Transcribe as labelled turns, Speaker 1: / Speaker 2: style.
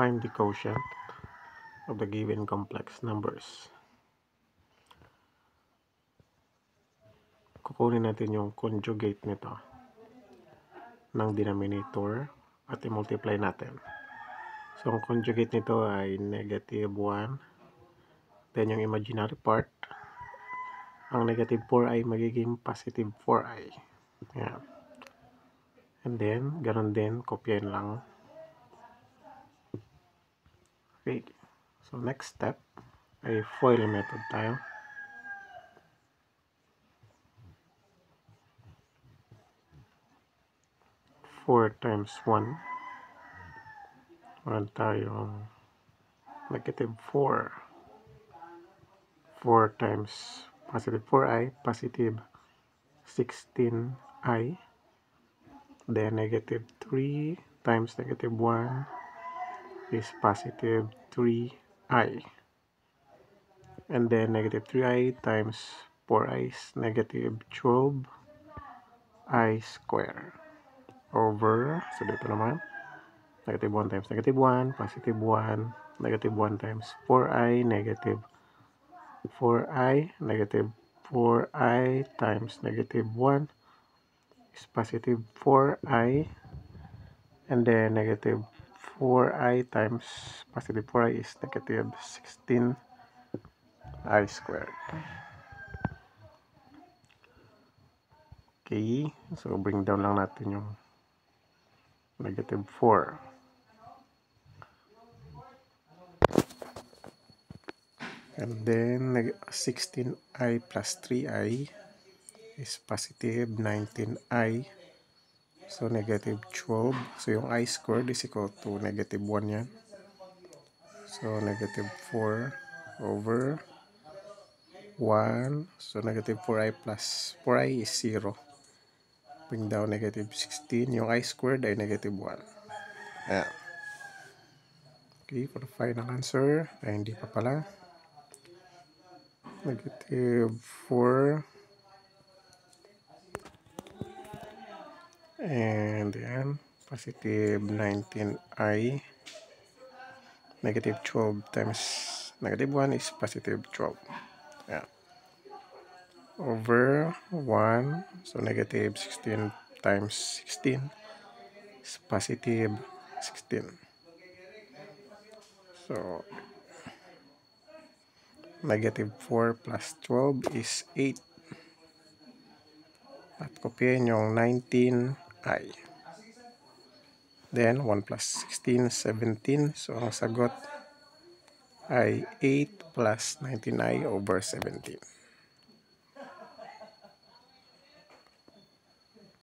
Speaker 1: find the quotient of the given complex numbers. Kukunin natin yung conjugate nito ng denominator at i-multiply natin. So, ang conjugate nito ay negative 1. Then, yung imaginary part, ang negative 4 ay magiging positive 4i. Ayan. And then, ganun din, kopyahin lang. Okay. So, next step ay FOIL method tayo. Four times 1. Meron tayong negative 4. 4 times positive 4i, positive 16i. Then negative 3 times negative 1 is positive 3i. And then negative 3i times 4i is negative 12i square. Over, so dito naman, negative 1 times negative 1, positive 1, negative 1 times 4i, negative 4i, negative 4i times negative 1 is positive 4i, and then negative 4i times positive 4i is negative 16i squared. Okay, so bring down lang natin yung negative 4. And then 16i plus 3i is positive 19i. So negative 12. So yung I squared is equal to negative 1 yan. So negative 4 over 1. So negative 4i plus 4i is 0. Bring down negative 16. Yung I squared ay negative 1. Ayan. Okay, for the final answer, ay hindi pa pala. Negative 4. And then, positive 19i. Negative 12 times negative 1 is positive 12. Yeah. Over 1. So negative 16 times 16 is positive 16. So negative 4 plus 12 is 8. At kopyahin yung 19i. Then 1 plus 16 is 17. So ang sagot ay 8 plus 19i over 17.